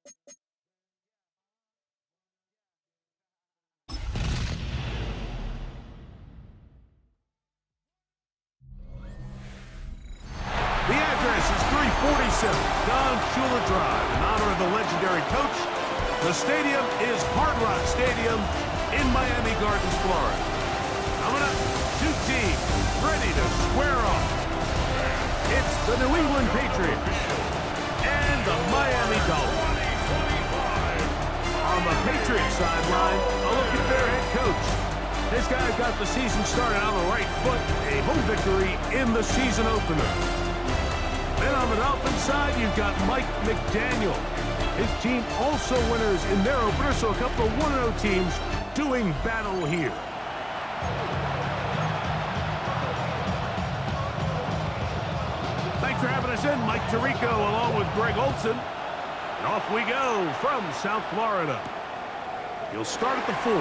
The address is 347 Don Shula Drive. In honor of the legendary coach, the stadium is Hard Rock Stadium in Miami Gardens, Florida. Coming up, two teams ready to square off. It's the New England Patriots and the Miami Dolphins. On the Patriots sideline, a look at their head coach. This guy got the season started on the right foot, a home victory in the season opener. Then on the Dolphins side, you've got Mike McDaniel. His team also winners in their opener, so a couple of 1-0 teams doing battle here. Thanks for having us in, Mike Tirico along with Greg Olson. And off we go from South Florida. He'll start at the 4.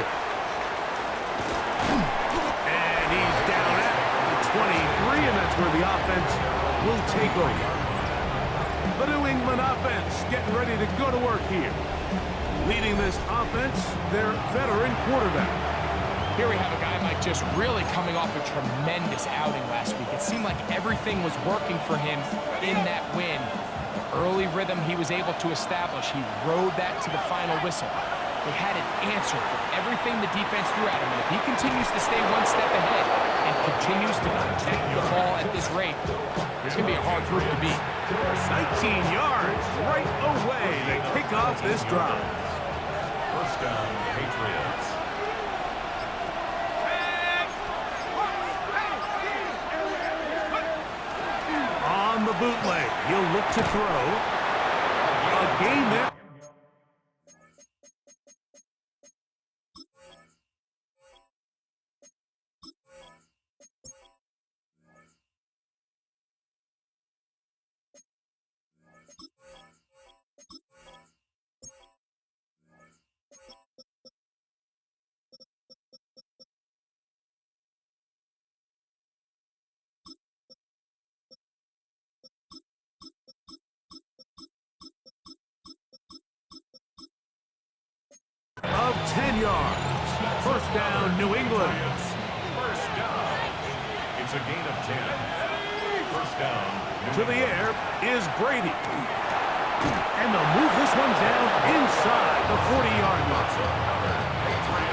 And he's down at the 23, and that's where the offense will take over. The New England offense getting ready to go to work here. Leading this offense, their veteran quarterback. Here we have a guy, Mike, just really coming off a tremendous outing last week. It seemed like everything was working for him in that win. The early rhythm he was able to establish, he rode that to the final whistle. They had an answer for everything the defense threw at him, and if he continues to stay one step ahead and continues to protect the ball at this rate, it's going to be a hard group to beat. 19 yards right away to kick off this drive. First down, Patriots. On the bootleg, he'll look to throw. A gain there. Of 10 yards. First down, New England. First down. It's a gain of 10. First down. To the air is Brady. And they'll move this one down inside the 40-yard line.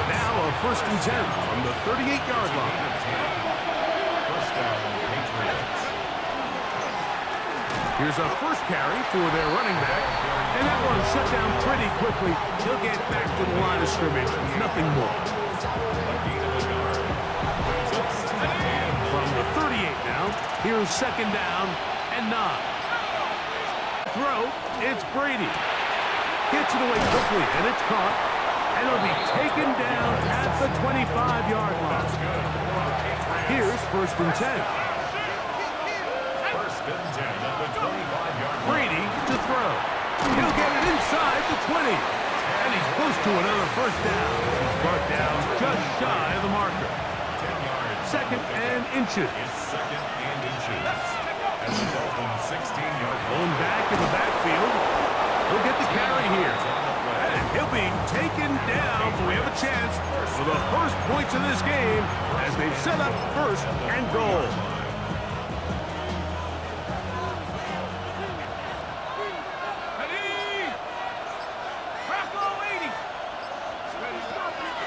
Now a first and 10 from the 38-yard line. First down, Patriots. Here's a first carry for their running back. And that one shut down pretty quickly. He'll get back to the line of scrimmage. Nothing more. From the 38 now, here's second down and 9. Throw, it's Brady. Gets it away quickly, and it's caught. And it'll be taken down at the 25-yard line. Here's first and 10. Brady to throw. He'll get it inside the 20. And he's close to another first down. He's brought down just shy of the marker. 10 yards. Second and inches. Second and inches. As the Dolphins 16-yard Going back in the backfield. He'll get the carry here. And he'll be taken down. So we have a chance for the first points of this game as they've set up first and goal.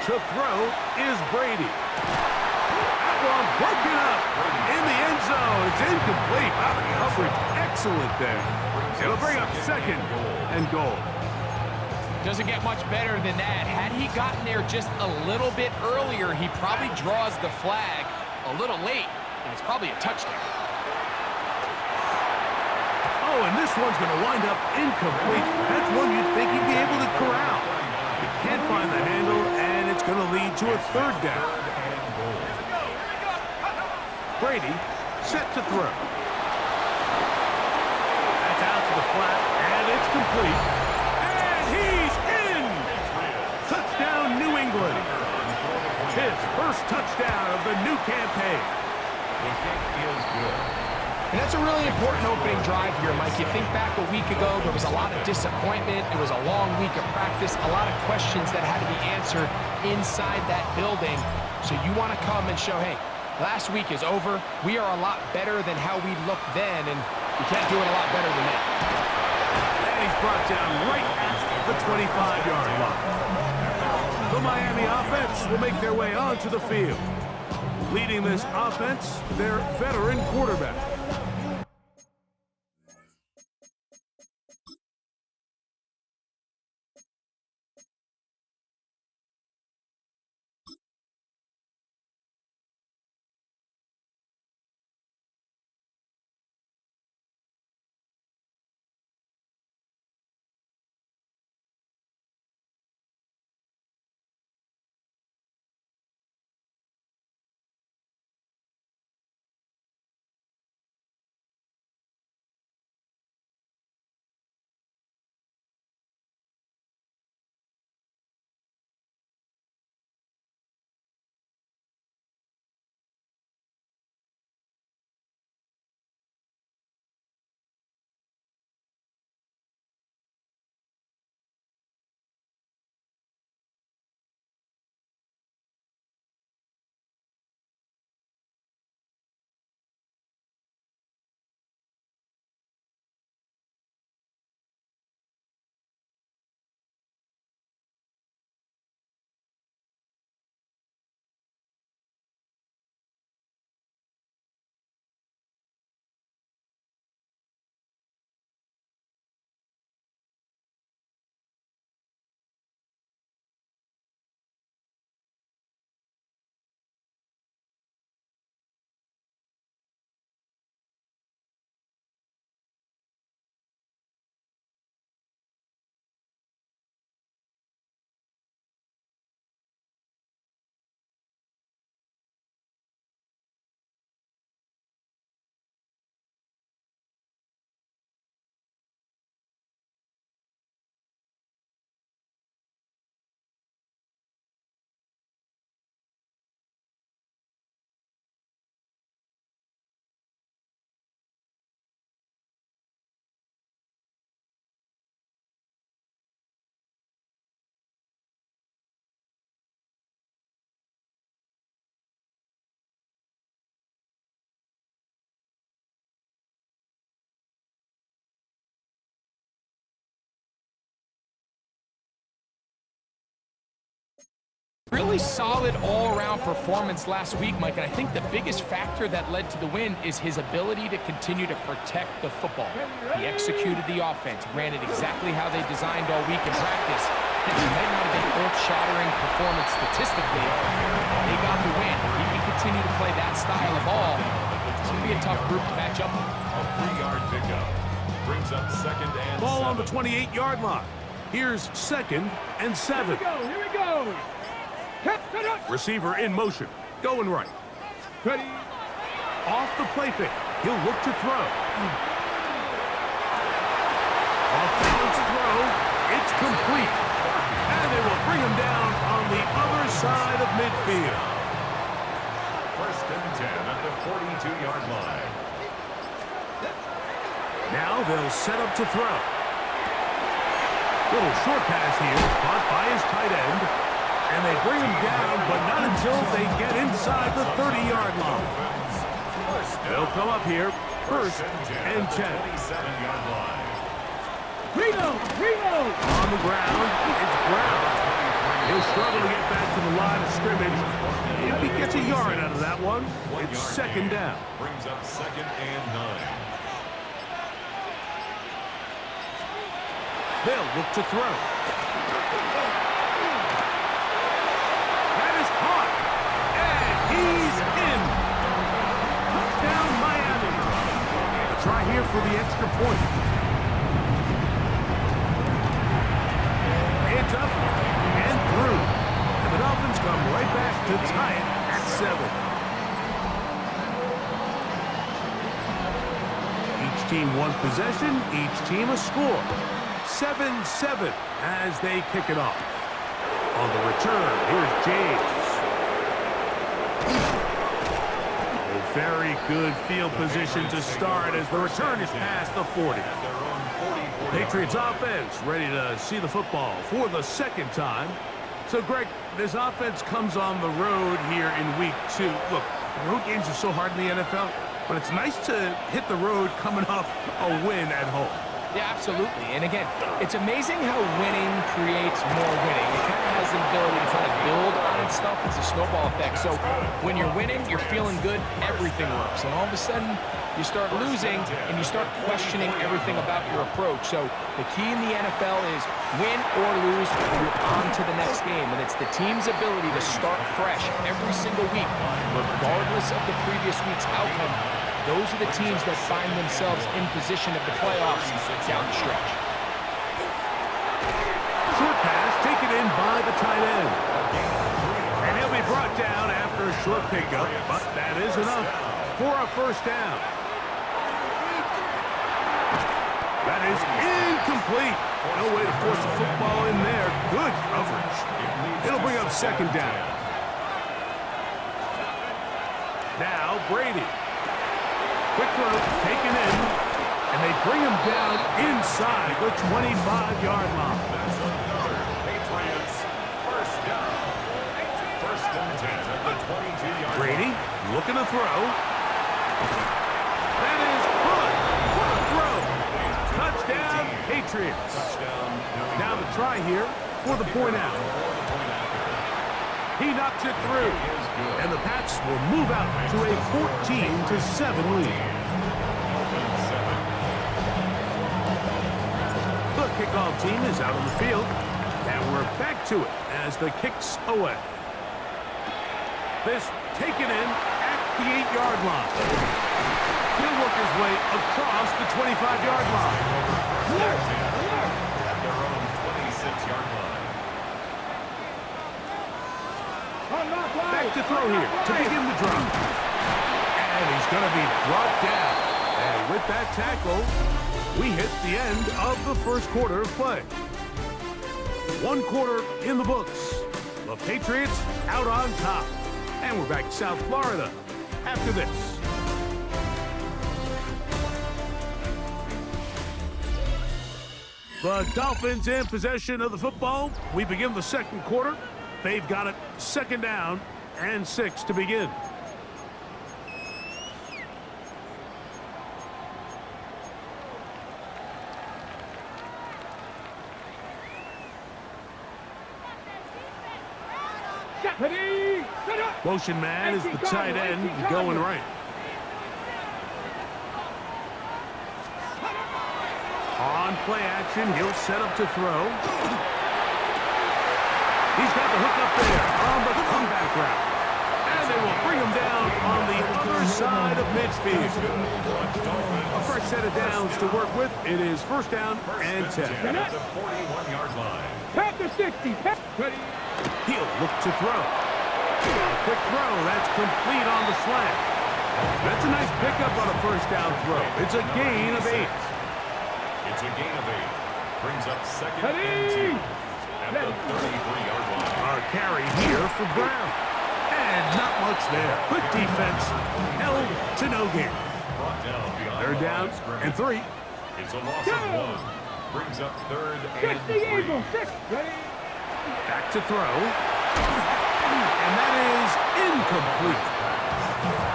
To throw is Brady. That one broken up in the end zone. It's incomplete. Out of coverage. Excellent there. It'll bring up second and goal. Doesn't get much better than that. Had he gotten there just a little bit earlier, he probably draws the flag a little late, and it's probably a touchdown. Oh, and this one's going to wind up incomplete. That's one you'd think he'd be able to corral. He can't find the handle, and it's going to lead to a third down. Brady set to throw. That's out to the flat, and it's complete. And he's in! Touchdown, New England. His first touchdown of the new campaign. The kick is good. And that's a really important opening drive here, Mike. You think back a week ago, there was a lot of disappointment. It was a long week of practice, a lot of questions that had to be answered inside that building. So you want to come and show, hey, last week is over. We are a lot better than how we looked then, and we can't do it a lot better than that. And he's brought down right at the 25-yard line. The Miami offense will make their way onto the field. Leading this offense, their veteran quarterback. Really solid all-around performance last week, Mike, and I think the biggest factor that led to the win is his ability to continue to protect the football. He executed the offense, ran it exactly how they designed all week in practice. It might not have been earth-shattering performance statistically. They got the win. If he can continue to play that style of ball, it's going to be a tough group to match up with. A 3-yard pickup brings up second and Ball 7. on the 28-yard line. Here's 2nd and 7. Here we go. Receiver in motion. Going right. Ready. Off the play fake. He'll look to throw. Off balance throw. It's complete. And they will bring him down on the other side of midfield. First and 10 at the 42-yard line. Now they'll set up to throw. Little short pass here, caught by his tight end. And they bring him down, but not until they get inside the 30-yard line. They'll come up here, 1st and 10. 27-yard line. Reno. On the ground, it's Brown. He'll struggle to get back to the line of scrimmage. If he gets a yard out of that one, it's 2nd down. Brings up 2nd and 9. They'll look to throw. That is caught. And he's in. Touchdown, Miami. A try here for the extra point. It's up and through. And the Dolphins come right back to tie it at 7. Each team one possession, each team a score. 7-7 as they kick it off. On the return, here's James. Will Very good field position to start as the return is past the 40. Patriots offense ready to see the football for the second time. So, Greg, this offense comes on the road here in week 2. Look, road games are so hard in the NFL, but it's nice to hit the road coming off a win at home. Yeah, absolutely. And again, it's amazing how winning creates more winning. It kind of has the ability to kind of build on itself. It's a snowball effect. So when you're winning, you're feeling good, everything works. And all of a sudden, you start losing, and you start questioning everything about your approach. So the key in the NFL is win or lose, you're on to the next game. And it's the team's ability to start fresh every single week, regardless of the previous week's outcome. Those are the teams that find themselves in position at the playoffs down the stretch. Short pass taken in by the tight end. And he'll be brought down after a short pickup, but that is enough for a first down. That is incomplete. No way to force the football in there. Good coverage. It'll bring up second down. Now Brady. Quick throw, taken in, and they bring him down inside the 25-yard line. Patriots, first down. First and 10 at the 22-yard line. Brady looking to throw. That is good. What a throw. Touchdown, Patriots. Now the try here for the point out. He knocks it through, and the Pats will move out to a 14-7 lead. The kickoff team is out on the field, and we're back to it as the kick's away. This taken in at the 8-yard line. He'll work his way across the 25-yard line. At their own 26-yard line. Back to throw here to begin the drive. And he's going to be brought down. And with that tackle, we hit the end of the first quarter of play. 1 quarter in the books. The Patriots out on top. And we're back to South Florida after this. The Dolphins in possession of the football. We begin the second quarter. They've got it second down and 6 to begin. Motion man is the tight end going right. On play action, he'll set up to throw. He's got the hook up there on the comeback route. And they will bring him down on the other side of midfield. A fresh set of downs to work with. It is first down and 10. At the 41-yard line. Panther 60. He'll look to throw. A quick throw. That's complete on the slant. That's a nice pickup on a first down throw. It's a gain of 8. It's a gain of 8. Brings up second and 2. At the 33-yard line. Our carry here for Brown. And not much there. Good defense. Held to no gain. Brought down beyond Third the down line of scrimmage. and 3. It's a loss of 1. Brings up third and 3. Back to throw. And that is incomplete.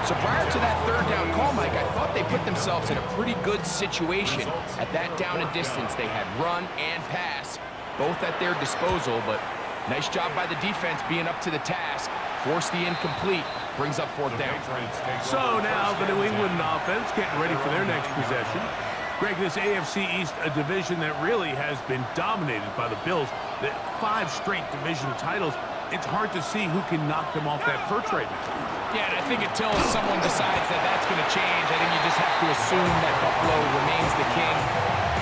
So prior to that third down call, Mike, I thought they put themselves in a pretty good situation. At that down and distance, they had run and pass, both at their disposal, but nice job by the defense being up to the task. Forced the incomplete, brings up fourth down. So now the New England offense getting ready for their next possession. Greg, this AFC East, a division that really has been dominated by the Bills. The 5 straight division titles. It's hard to see who can knock them off that perch right now. Yeah, and I think until someone decides that that's going to change, I think you just have to assume that Buffalo remains the king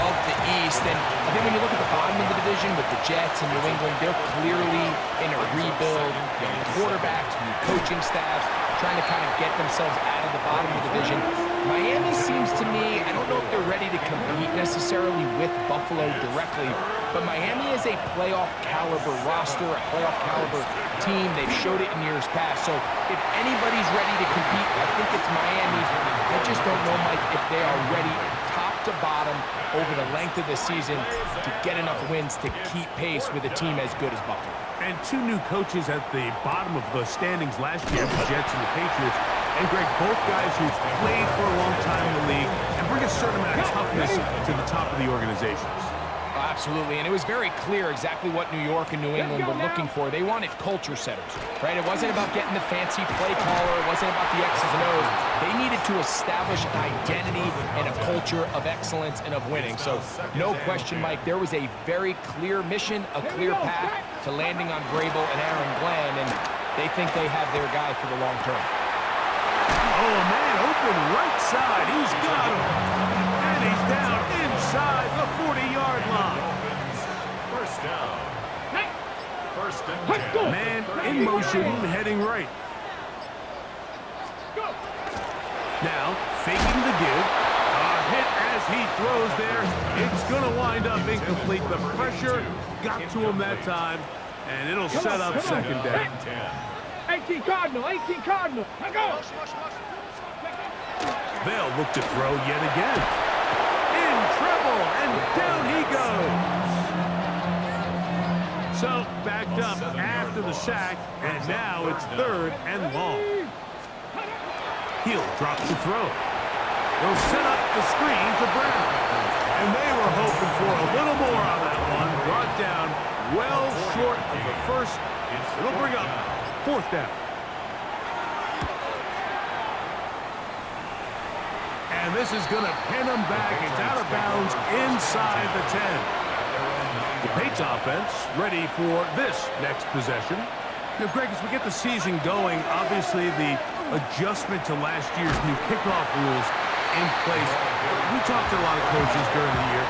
of the East. And I think when you look at the bottom of the division with the Jets and New England, they're clearly in a rebuild. Young quarterbacks, new coaching staffs, trying to kind of get themselves out of the bottom of the division. Miami seems to me, I don't know if they're ready to compete necessarily with Buffalo directly, but Miami is a playoff caliber roster, a playoff caliber team. They've showed it in years past. So if anybody's ready to compete, I think it's Miami. I just don't know, Mike, if they are ready top to bottom over the length of the season to get enough wins to keep pace with a team as good as Buffalo. And two new coaches at the bottom of the standings last year, the Jets and the Patriots. And Greg, both guys who've played for a long time in the league and bring a certain amount of toughness to the top of the organizations. Absolutely, and it was very clear exactly what New York and New England were looking for. They wanted culture setters, right? It wasn't about getting the fancy play caller. It wasn't about the X's and O's. They needed to establish an identity and a culture of excellence and of winning. So no question, Mike, there was a very clear mission, a clear path to landing on Vrabel and Aaron Glenn, and they think they have their guy for the long term. Oh, man, open right side. He's got him. And he's down inside the 40-yard line. First down. First and 10. Man in motion, heading right. Now, faking the give. A hit as he throws there. It's going to wind up incomplete. The pressure got to him that time, and it'll set up second down. 18 Cardinal, 18 Cardinal. Let go. They'll look to throw yet again. In trouble, and down he goes. So, backed up after the sack, and now it's third and long. He'll drop the throw. He'll set up the screen to Brown. And they were hoping for a little more on that one. Brought down well short of the first. It'll bring up fourth down. And this is going to pin him back. It's out of bounds inside the 10. The Patriots offense ready for this next possession. Now, Greg, as we get the season going, obviously the adjustment to last year's new kickoff rules in place. We talked to a lot of coaches during the year.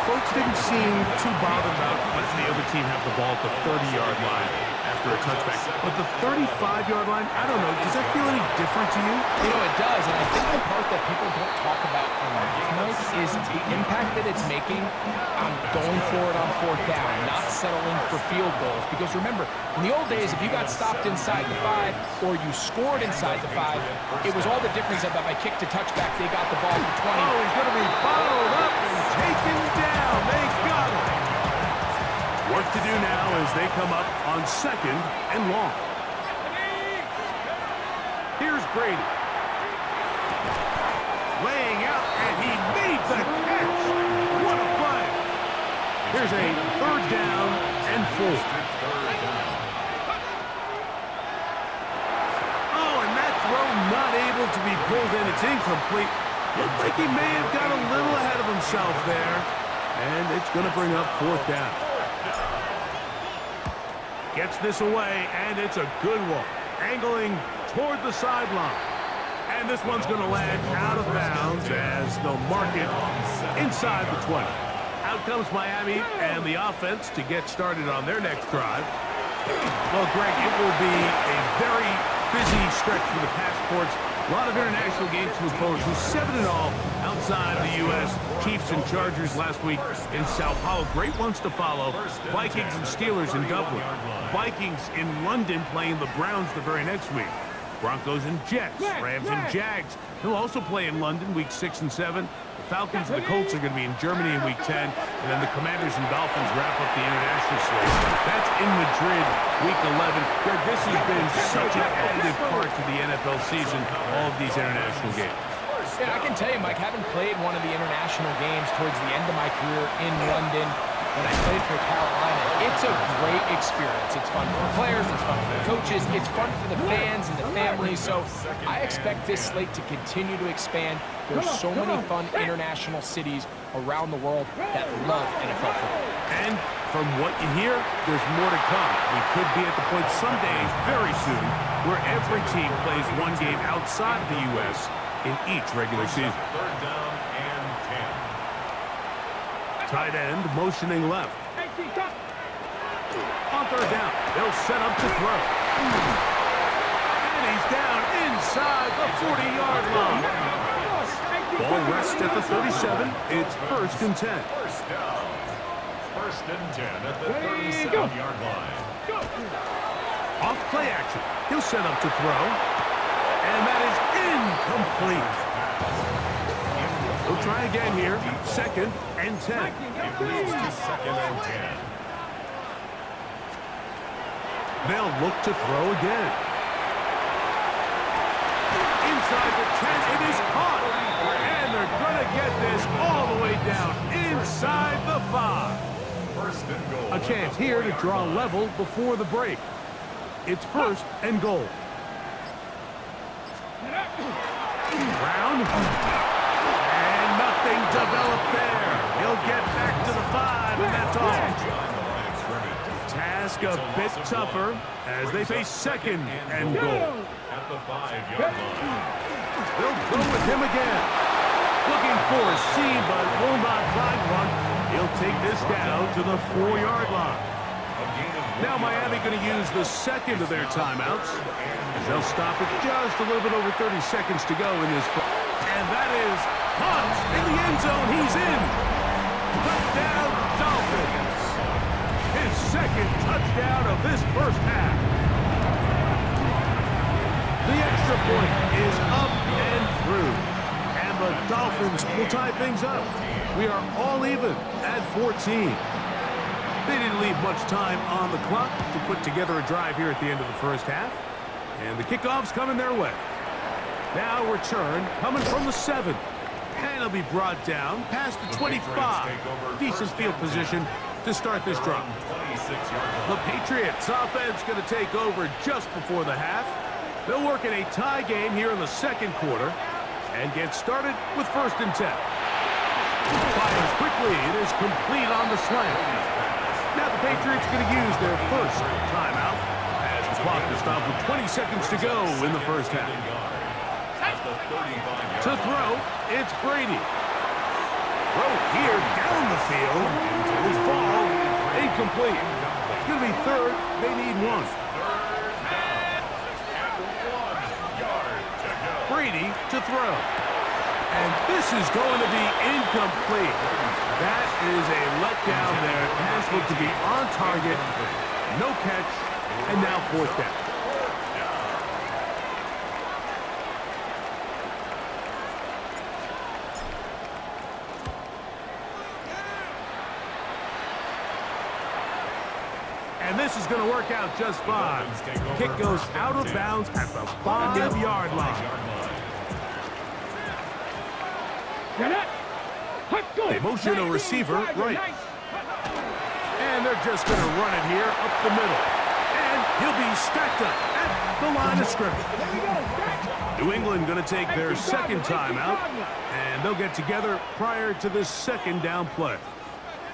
Folks didn't seem too bothered about letting the other team have the ball at the 30-yard line after a touchback. But the 35-yard line, I don't know, does that feel any different to you? You know, it does, and I think the part that people don't talk about enough, Mike, is the impact that it's making on going for it on fourth down, not settling for field goals. Because remember, in the old days, if you got stopped inside the 5 or you scored inside the 5, it was all the difference that by kick to touchback, they got the ball to 20. Oh, he's going to be bottled up and taken down. They got him. Work to do now as they come up on second and long. Here's Brady. Laying out, and he made the catch. What a play. Here's a third down and 4. Oh, and that throw not able to be pulled in. It's incomplete. Looked like he may have got a little ahead of himself there. And it's going to bring up fourth down. Gets this away, and it's a good one. Angling toward the sideline. And this one's going to land out of bounds as they'll mark it inside the 20. Out comes Miami and the offense to get started on their next drive. Well, Greg, it will be a very busy stretch for the passports. A lot of international games to look forward to. 7-all outside the U.S. Chiefs and Chargers last week in Sao Paulo. Great ones to follow. Vikings and Steelers in Dublin. Vikings in London playing the Browns the very next week. Broncos and Jets. Rams and Jags. He'll also play in London week 6 and 7. The Falcons and the Colts are going to be in Germany in week 10. And then the Commanders and Dolphins wrap up the international slate. That's in Madrid week 11. Greg, this has been such an additive part to the NFL season, all of these international games. Yeah, I can tell you, Mike, having played one of the international games towards the end of my career in London, when I played for Carolina, it's a great experience. It's fun for the players, it's fun for the coaches, it's fun for the fans and the families. So I expect this slate to continue to expand. There's so many fun international cities around the world that love NFL football. And from what you hear, there's more to come. We could be at the point someday, very soon, where every team plays one game outside the U.S. in each regular season. Third down and 10. Tight end motioning left. On third down, they'll set up to throw. And he's down inside the 40-yard line. Ball rests at the 37. It's 1st and 10. First down. 1st and 10 at the 37-yard line. Off play action. He'll set up to throw. And that is incomplete. We'll try again here. 2nd and 10. It leads to 2nd and 10. They'll look to throw again. Inside the 10, it is caught. And they're going to get this all the way down inside the 5. First and goal. A chance here to draw level before the break. It's 1st and goal. Brown. And nothing developed there. He'll get back to the 5, and that's all. Task a bit tougher as they face 2nd and goal. At the 5-yard line. They'll go with him again. Looking for a seam, but will not find one. He'll take this down to the 4-yard line. Now Miami going to use the 2nd of their timeouts, as they'll stop it just a little bit over 30 seconds to go in this. And that is caught in the end zone. He's in. Touchdown, Dolphins. His 2nd touchdown of this 1st half. The extra point is up and through. And the Dolphins will tie things up. We are all even at 14. They didn't leave much time on the clock to put together a drive here at the end of the 1st half. And the kickoff's coming their way. Now return coming from the 7. And it'll be brought down past the 25. Decent field position to start this drive. The Patriots offense going to take over just before the half. They'll work in a tie game here in the 2nd quarter and get started with 1st and 10. Fires quickly. It is complete on the slant. Now the Patriots going to use their 1st timeout as the clock is stopped with 20 seconds to go in the 1st half. To throw, it's Brady. Throw here down the field. Will fall incomplete. It's going to be 3rd. They need 1. Brady to throw. And this is going to be incomplete. That is a letdown there. Pass looked to be on target. No catch. And now 4th down. And this is going to work out just fine. Kick goes out of bounds at the 5-yard line. They motion a receiver right. And they're just going to run it here up the middle. And he'll be stacked up at the line of scrimmage. New England going to take their 2nd timeout. And they'll get together prior to this 2nd down play.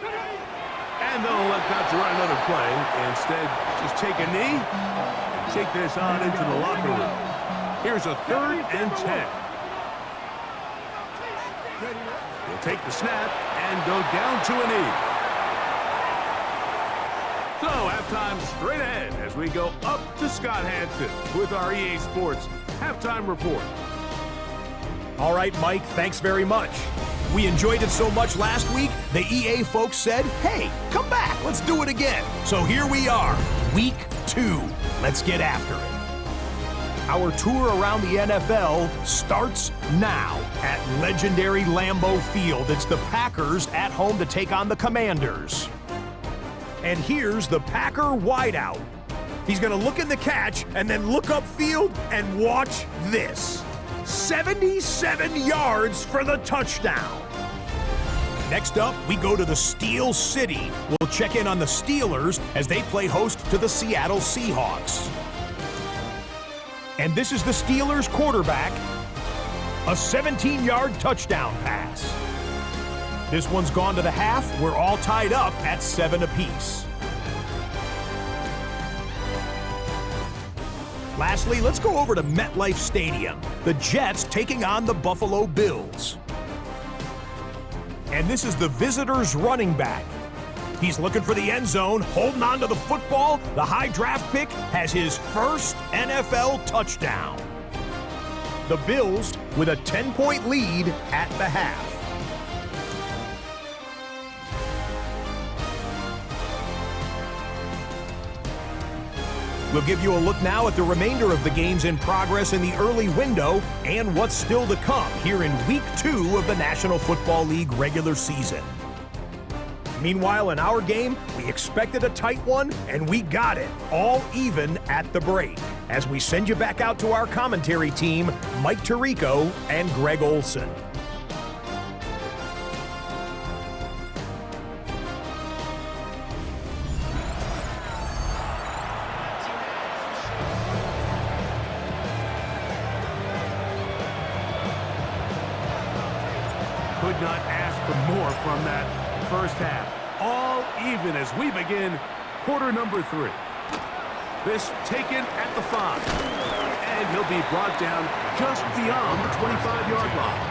And they'll let Dodger run another play. Instead, just take a knee and take this on into the locker room. Here's a 3rd and 10. He'll take the snap and go down to a knee. So, halftime straight ahead as we go up to Scott Hansen with our EA Sports Halftime Report. All right, Mike, thanks very much. We enjoyed it so much last week, the EA folks said, hey, come back, let's do it again. So here we are, week 2. Let's get after it. Our tour around the NFL starts now at legendary Lambeau Field. It's the Packers at home to take on the Commanders. And here's the Packer wideout. He's going to look in the catch and then look upfield and watch this. 77 yards for the touchdown. Next up, we go to the Steel City. We'll check in on the Steelers as they play host to the Seattle Seahawks. And this is the Steelers quarterback. A 17-yard touchdown pass. This one's gone to the half. We're all tied up at 7 apiece. Lastly, let's go over to MetLife Stadium. The Jets taking on the Buffalo Bills. And this is the visitors' running back. He's looking for the end zone, holding on to the football. The high draft pick has his first NFL touchdown. The Bills with a 10-point lead at the half. We'll give you a look now at the remainder of the games in progress in the early window and what's still to come here in Week 2 of the National Football League regular season. Meanwhile, in our game, we expected a tight one, and we got it, all even at the break, as we send you back out to our commentary team, Mike Tirico and Greg Olson. Could not ask for more from that first half. All even as we begin quarter number 3. This taken at the 5. And he'll be brought down just beyond the 25-yard line.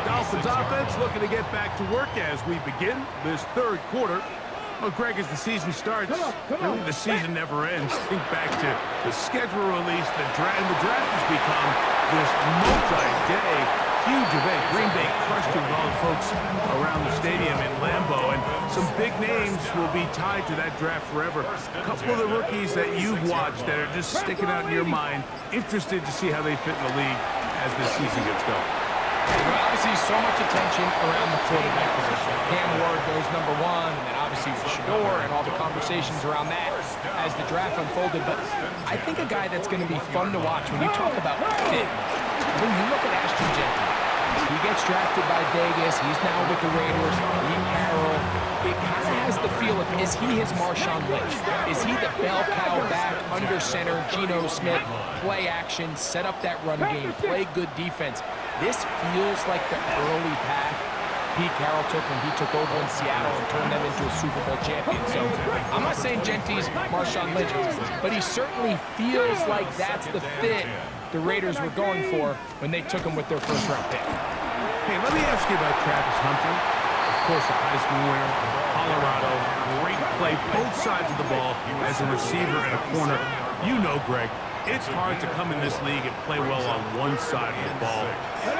Dolphins offense looking to get back to work as we begin this third quarter. Well, Greg, as the season starts, really the season never ends. Think back to the schedule release, the draft has become this multi-day huge event. Green Bay crushed it with all the folks around the stadium in Lambeau, and some big names will be tied to that draft forever. A couple of the rookies that you've watched that are just sticking out in your mind, interested to see how they fit in the league as this season gets going. Well, obviously, so much attention around the quarterback position. Cam Ward goes number 1, and then obviously Shador and all the conversations around that as the draft unfolded. But I think a guy that's going to be fun to watch when you talk about fit, when you look at Ashton Jenkins, he gets drafted by Vegas. He's now with the Raiders. Pete Carroll. It kind of has the feel of, is he his Marshawn Lynch? Is he the bell cow back, under center, Geno Smith, play action, set up that run game, play good defense? This feels like the early path Pete Carroll took when he took over in Seattle and turned them into a Super Bowl champion. So I'm not saying Genty's Marshawn Lynch, but he certainly feels like that's the fit the Raiders were going for when they took him with their first-round pick. Hey, let me ask you about Travis Hunter. Of course, a Heisman winner, Colorado, great play, both sides of the ball as a receiver and a corner. You know, Greg, it's hard to come in this league and play well on one side of the ball.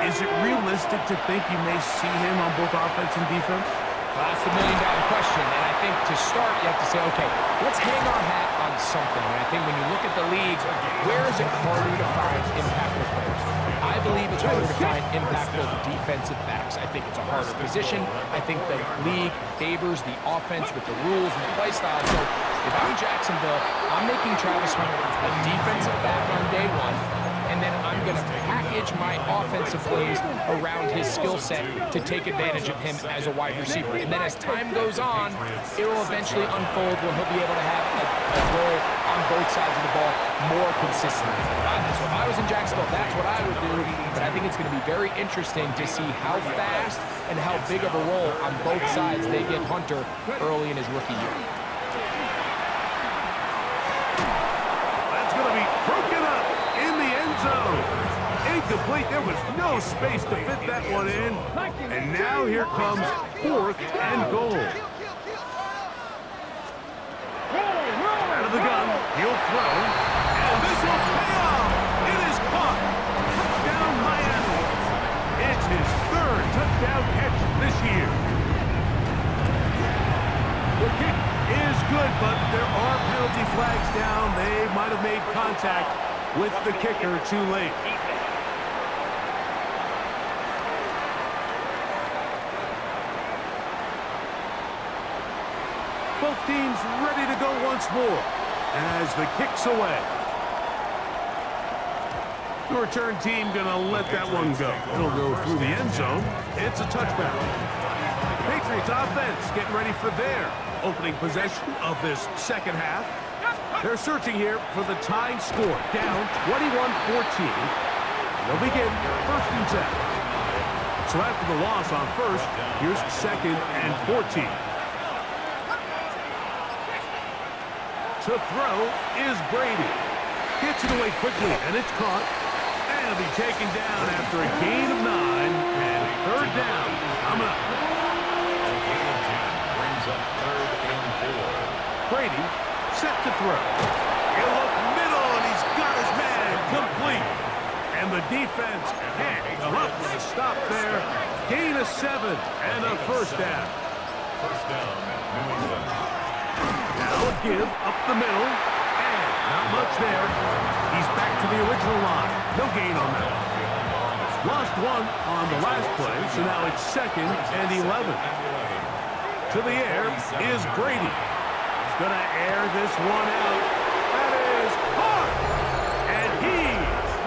Is it realistic to think you may see him on both offense and defense? Well, that's the million-dollar question, and I think to start, you have to say, okay, let's hang our hat on something. And I think when you look at the leagues, where is it harder to find impactful players? I believe it's harder to find impactful defensive backs. I think it's a harder position. I think the league favors the offense with the rules and the play style. So if I'm Jacksonville, I'm making Travis Hunter a defensive back on day 1. And then I'm going to package my offensive plays around his skill set to take advantage of him as a wide receiver. And then as time goes on, it will eventually unfold where he'll be able to have a role on both sides of the ball more consistently. So if I was in Jacksonville, that's what I would do. But I think it's going to be very interesting to see how fast and how big of a role on both sides they give Hunter early in his rookie year. That's going to be broken up in the end zone. Incomplete. There was no space to fit that one in. And now here comes 4th and goal. Out of the gun, he'll throw. And this will pay off. It is caught. Touchdown Miami. It's his 3rd touchdown catch this year. The kick is good, but there are penalty flags down. They might have made contact with the kicker too late. Both teams ready to go once more as the kick's away. The return team gonna let that one go. It'll go through the end zone. It's a touchback. Patriots offense getting ready for their opening possession of this second half. They're searching here for the tying score. Down 21-14. They'll begin 1st and 10. So after the loss on 1st, here's 2nd and 14. To throw is Brady. Gets it away quickly, and it's caught. And it'll be taken down after a gain of 9. And 3rd down coming up. Brings up 3rd and 4. Brady set to throw. He'll look middle, and he's got his man complete. And And the defense can't come up with a stop there. Gain of 7 and a first down. First down, New England. Now a give up the middle. And not much there. He's back to the original line. No gain on that. Lost one on the last play, so now it's 2nd and 11. To the air is Brady. He's going to air this one out. That is hard. And he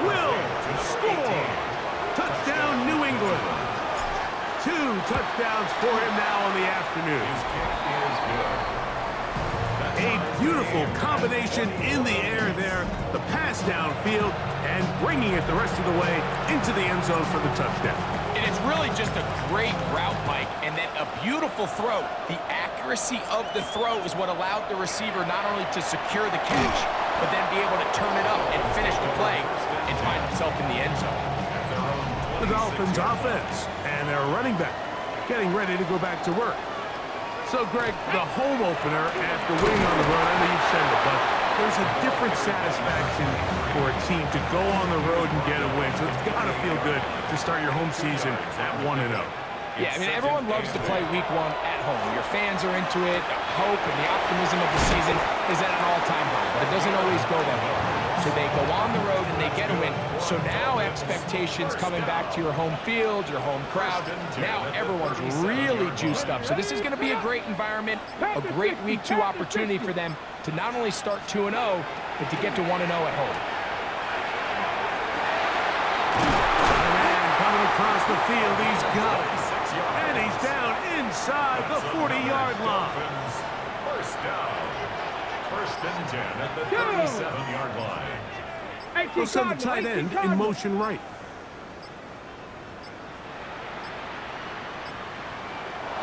will score. Touchdown, New England. 2 touchdowns for him now on the afternoon. A beautiful combination in the air there. The pass downfield and bringing it the rest of the way into the end zone for the touchdown. And it's really just a great route, Mike, and then a beautiful throw. The accuracy of the throw is what allowed the receiver not only to secure the catch, but then be able to turn it up and finish the play and find himself in the end zone. The Dolphins offense and their running back getting ready to go back to work. So, Greg, the home opener after winning on the road, I know you've said it, but there's a different satisfaction for a team to go on the road and get a win. So it's got to feel good to start your home season at 1-0. Yeah, I mean, everyone loves to play week 1 at home. Your fans are into it. The hope and the optimism of the season is at an all-time high, but it doesn't always go that way. So they go on the road and they get a win. So now expectations coming back to your home field, your home crowd. Now everyone's really juiced up. So this is going to be a great environment, a great week 2 opportunity for them to not only start 2-0, but to get to 1-0 at home. Man coming across the field, he's got it. And he's down inside the 40-yard line. First down. 1st and 10 at the 37-yard line. We'll send the tight end in motion right.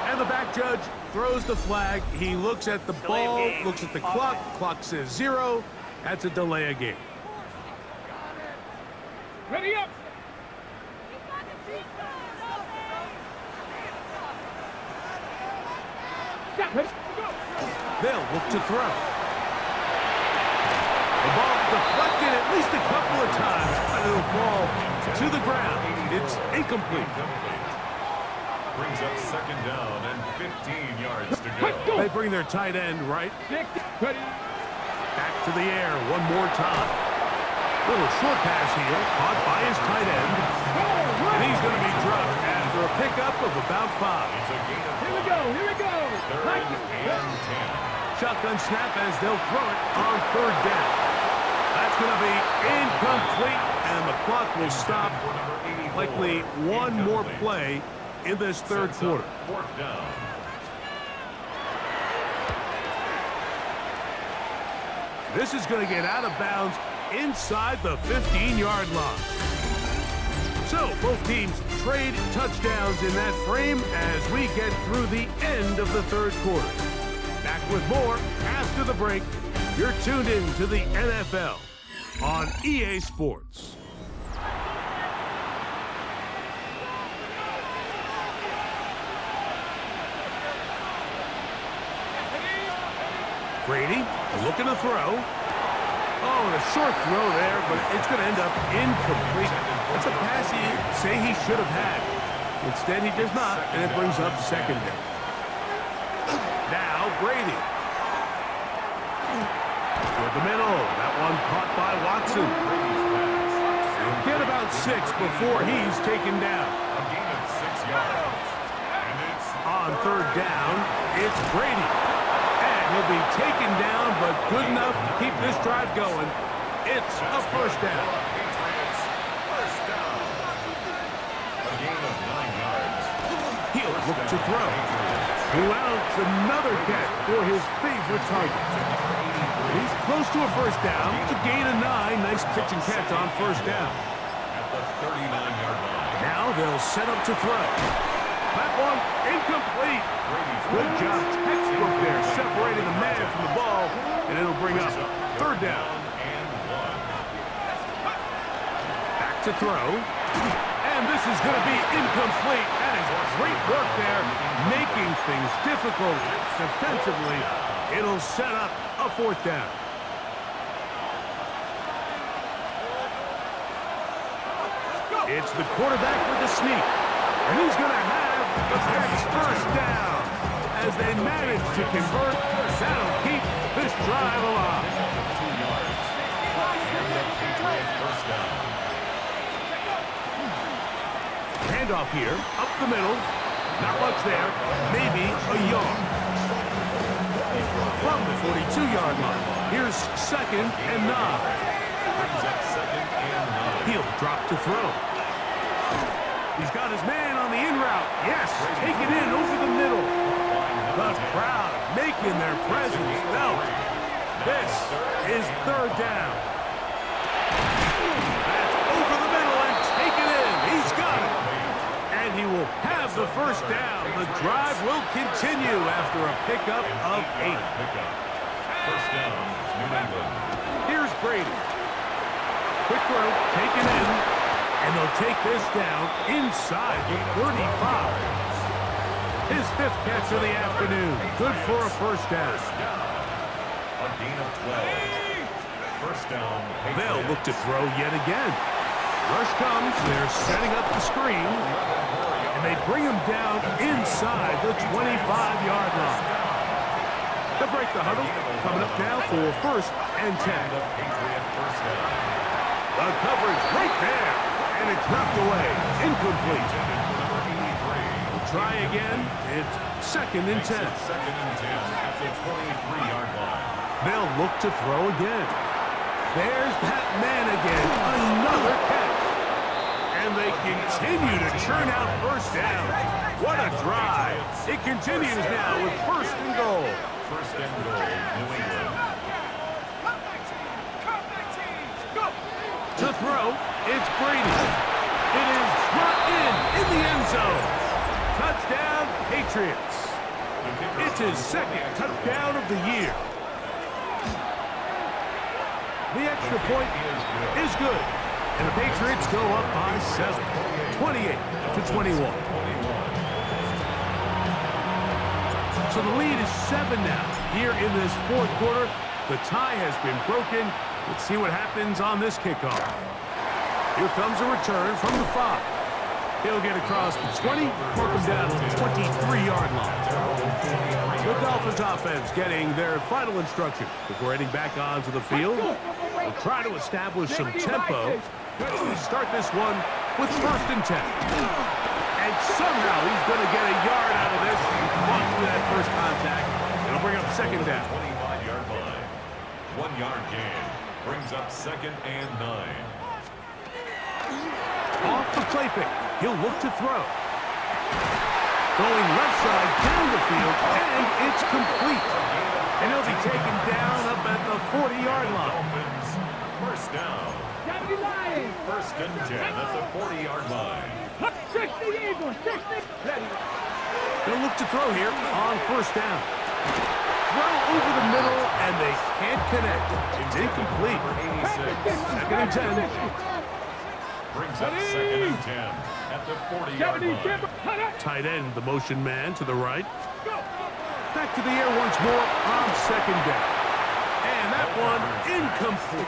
And the back judge throws the flag. He looks at the ball, looks at the clock. Clock says 0. That's a delay of game. Ready up. They'll look to throw. The ball deflected at least a couple of times, but it'll fall to the ground. It's incomplete. Brings up 2nd down and 15 yards to go. They bring their tight end right. Back to the air one more time. Little short pass here, caught by his tight end. And he's going to be dropped after a pickup of about 5. It's a gain of 5. Here we go, here we go. 3rd and 10. Shotgun snap as they'll throw it on 3rd down. That's going to be incomplete, and the clock will stop. Likely one more play in this 3rd quarter. 4th down. This is going to get out of bounds inside the 15-yard line. So both teams trade touchdowns in that frame as we get through the end of the 3rd quarter. Back with more after the break. You're tuned in to the NFL on EA Sports. Brady looking to throw. Oh, and a short throw there, but it's going to end up incomplete. That's a pass he say he should have had. Instead, he does not, and it brings up 2nd down. Now, Brady. Toward the middle. That one caught by Watson. He'll get about 6 before he's taken down. A gain of 6 yards. And it's On 3rd down, it's Brady. And he'll be taken down, but good enough to keep this drive going. It's a 1st down. Patriots. First down. A gain of 9 yards. He'll look to throw. Well, it's another catch for his favorite target. He's close to a 1st down. It's a gain of 9. Nice pitch and catch on 1st down. At the 39-yard line. Now they'll set up to throw. That one incomplete. Good job, textbook there, separating the man from the ball, and it'll bring up 3rd down. And 1. Back to throw. And this is going to be incomplete. That is great work there, making things difficult defensively. It'll set up a 4th down. It's the quarterback with the sneak. And he's going to have the Pats first down as they manage to convert. That'll keep this drive alive. Handoff here, up the middle. Not much there. Maybe a yard. From the 42-yard line. Here's 2nd and 9. He'll drop to throw. He's got his man on the in route. Yes, take it in over the middle. The crowd making their presence felt. This is 3rd down. That's over the middle and take it in. He's got it. And he will have the first down. The drive will continue after a pickup of 8. First down, New England. Here's Brady. Quick throw, taken in, and they'll take this down inside the 35. His 5th catch of the afternoon. Good for a first down. A gain of 12. First down. They'll look to throw yet again. Rush comes, they're setting up the screen, and they bring him down inside the 25-yard line. They'll break the huddle, coming up now for 1st and 10. The coverage right there, and it's knocked away. Incomplete. We'll try again. It's 2nd and 10. 2nd and 10 at the 23-yard line. They'll look to throw again. There's that man again. Another catch. And they continue to churn out first down. What a drive. It continues now with 1st and goal. 1st and goal, New England. To throw, it's Brady. It is brought in the end zone. Touchdown, Patriots. It's his 2nd touchdown of the year. The extra point is good. And the Patriots go up by 7, 28-21. So the lead is 7 now. Here in this 4th quarter, the tie has been broken. Let's see what happens on this kickoff. Here comes a return from the 5. He'll get across the 20, mark him down to the 23-yard line. The Dolphins offense getting their final instruction before heading back onto the field. We'll try to establish some tempo. We start this one with 1st and 10. And somehow he's going to get a yard out of this. Fought through that first contact. It'll bring up 2nd down. 25-yard line. 1-yard gain. Brings up 2nd and 9. Off the play fake. He'll look to throw. Going left side down the field, and it's complete. And he'll be taken down up at the 40-yard line. Dolphins, first down. 1st and 10 at the 40-yard line. 60 Eagles, 60. They'll look to throw here on 1st down. Throw over the middle, and they can't connect. It's incomplete. 2nd and 10. Brings up 2nd and 10 at the 40-yard line. Tight end, the motion man to the right. Back to the air once more on 2nd down. And that one incomplete.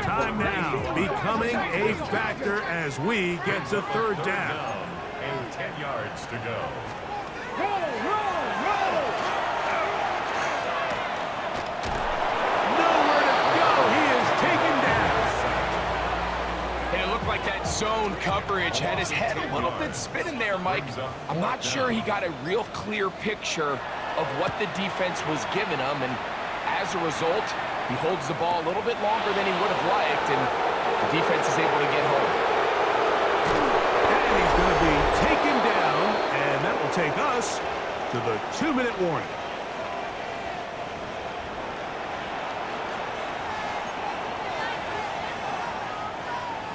Time now becoming a factor as we get to 3rd down. And 10 yards to go. Nowhere to go. He is taken down. And it looked like that zone coverage had his head a little bit spinning there, Mike. I'm not sure he got a real clear picture of what the defense was giving him, and as a result, he holds the ball a little bit longer than he would have liked, and the defense is able to get home. And he's going to be taken down, and that will take us to the 2-minute warning.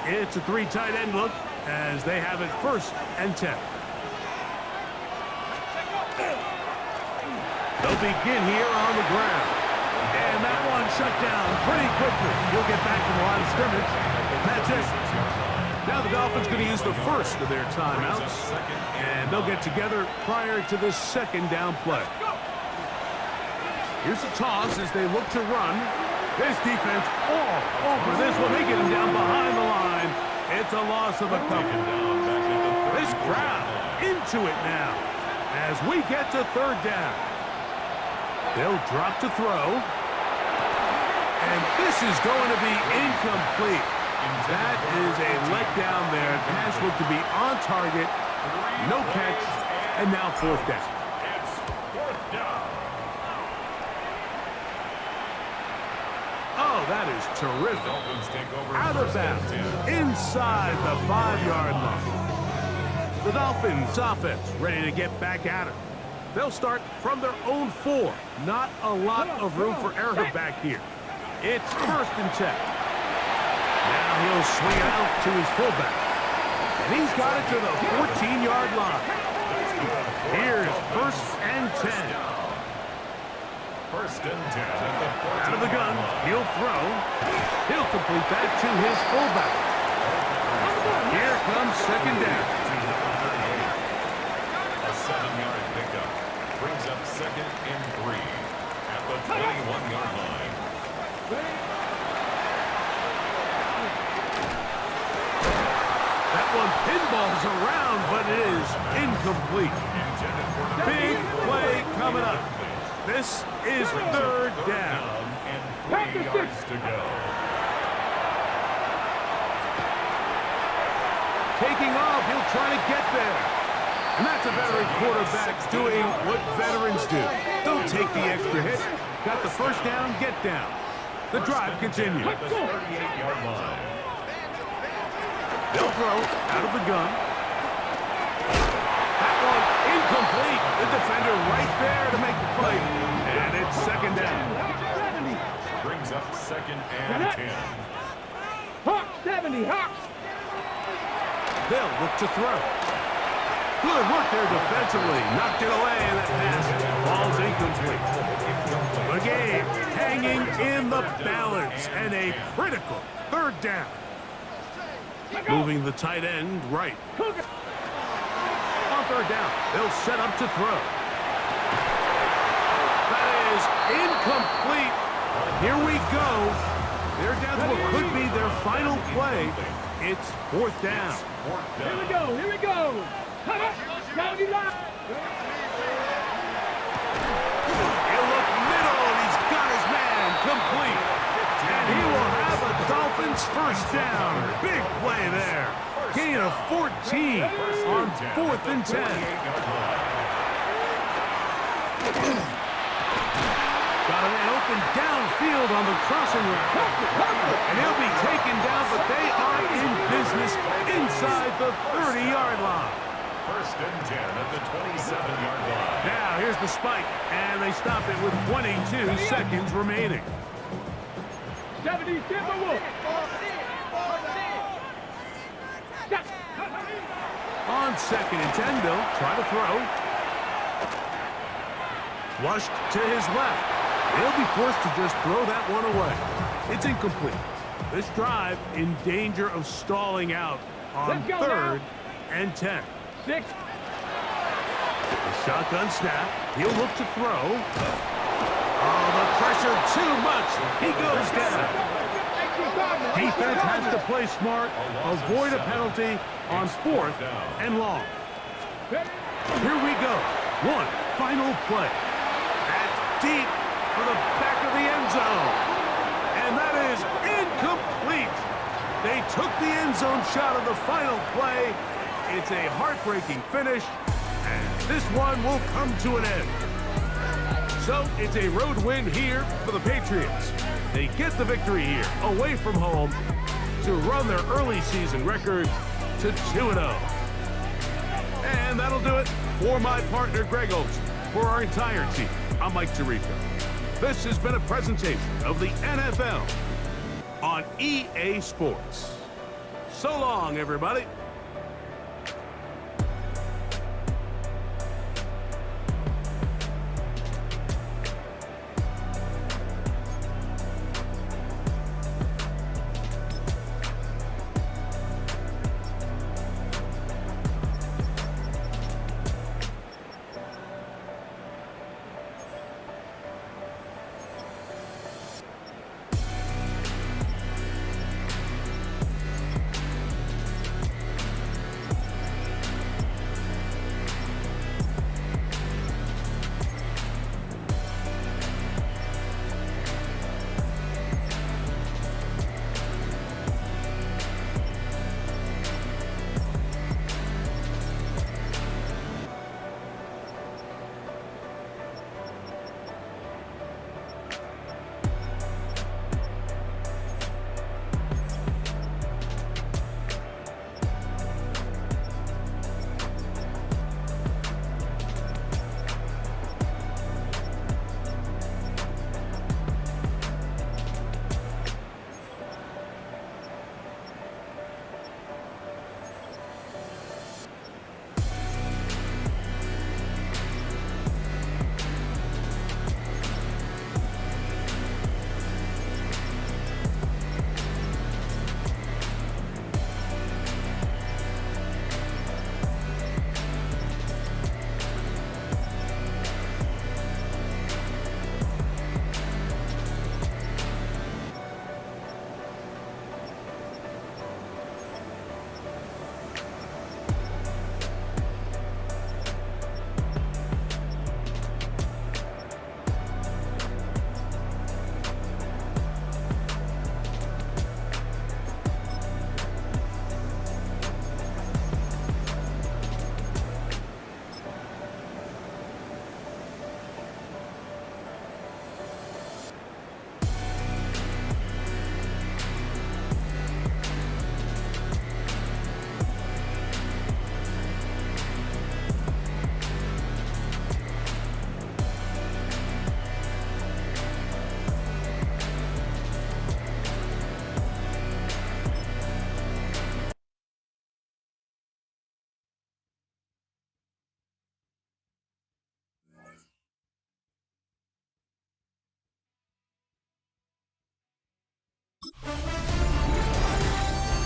It's a 3 tight end look as they have it 1st and 10. They'll begin here on the ground. And that one shut down pretty quickly. He'll get back to the line of scrimmage. That's it. Now the Dolphins going to use the first of their timeouts. And they'll get together prior to this 2nd down play. Here's a toss as they look to run. This defense all over this one. They get him down behind the line. It's a loss of a couple. This crowd into it now as we get to third down. They'll drop to throw. And this is going to be incomplete. That is a letdown there. Pass looked to be on target. No catch. And now fourth down. It's fourth down. Oh, that is terrific. Dolphins take over Out of first and bounds, 10. inside the 5-yard line. The Dolphins offense ready to get back at it. They'll start from their own 4. Not a lot of room for error back here. It's first and 10. Now he'll swing it out to his fullback. And he's got it to the 14-yard line. Here's first and 10. First and 10 at the 14. Out of the gun, he'll throw. He'll complete that to his fullback. Here comes second down. A 7-yard pickup brings up second and 3 at the 21-yard line. That one pinballs around, but it is incomplete. Big play coming up. This is third down. And 3 yards to go. Taking off, he'll try to get there. And that's a veteran quarterback doing what veterans do. Don't take the extra hit. Got the first down, get down. The drive continues. At the 38-yard line. They'll throw out of the gun. That one incomplete. The defender right there to make the play. And it's second down. Brings up second and 10. Hawk 70, Hawks. They'll look to throw. Good work there defensively. Knocked it away, and that pass falls incomplete. The game hanging in the balance, and a critical third down. Moving the tight end right. On third down, they'll set up to throw. That is incomplete. Here we go. They're down to what could be their final play. It's fourth down. Here we go, here we go. County line. He'll look middle, and he's got his man complete. And he will have a Dolphins first down. Big play there. Gain of 14 on fourth and 10. Got an open downfield on the crossing route. And he'll be taken down, but they are in business inside the 30-yard line. First and 10 at the 27-yard line. Now, here's the spike, and they stop it with 22 seconds remaining. 70, Timberwolf. On second and 10, they'll try to throw. Flushed to his left. He'll be forced to just throw that one away. It's incomplete. This drive in danger of stalling out on third and 10. 6. The shotgun snap. He'll look to throw. Oh, the pressure too much. He goes down. Defense has to play smart, avoid a penalty on fourth and long. Here we go. One final play. That's deep for the back of the end zone. And that is incomplete. They took the end zone shot of the final play. It's a heartbreaking finish, and this one will come to an end. So it's a road win here for the Patriots. They get the victory here, away from home, to run their early season record to 2-0. And that'll do it for my partner, Greg Olson. For our entire team, I'm Mike Tirico. This has been a presentation of the NFL on EA Sports. So long, everybody.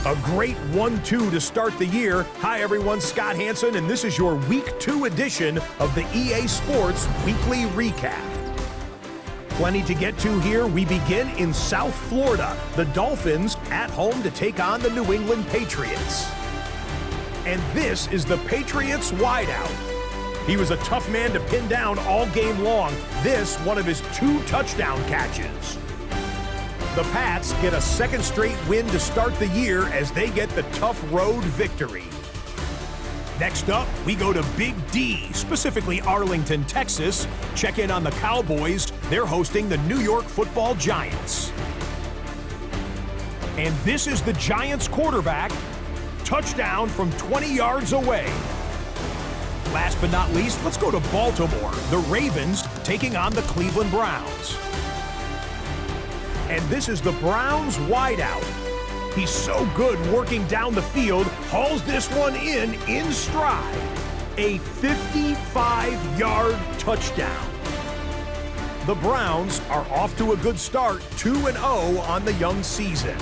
A great 1-2 to start the year. Hi everyone, Scott Hansen, and this is your Week 2 edition of the EA Sports Weekly Recap. Plenty to get to here. We begin in South Florida. The Dolphins at home to take on the New England Patriots. And this is the Patriots wideout. He was a tough man to pin down all game long. This, one of his 2 touchdown catches. The Pats get a second straight win to start the year as they get the tough road victory. Next up, we go to Big D, specifically Arlington, Texas. Check in on the Cowboys. They're hosting the New York Football Giants. And this is the Giants quarterback. Touchdown from 20 yards away. Last but not least, let's go to Baltimore. The Ravens taking on the Cleveland Browns. And this is the Browns wideout. He's so good working down the field, hauls this one in stride. A 55-yard touchdown. The Browns are off to a good start, 2-0 on the young season.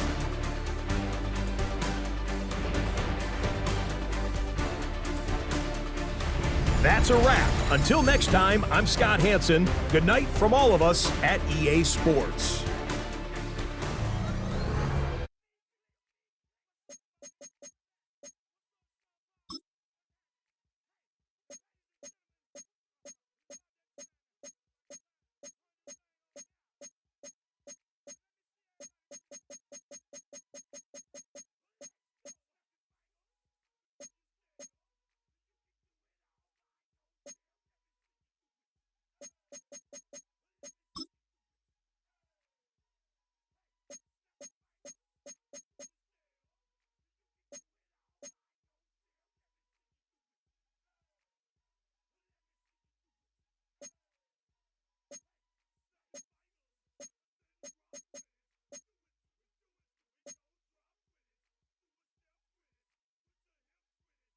That's a wrap. Until next time, I'm Scott Hansen. Good night from all of us at EA Sports.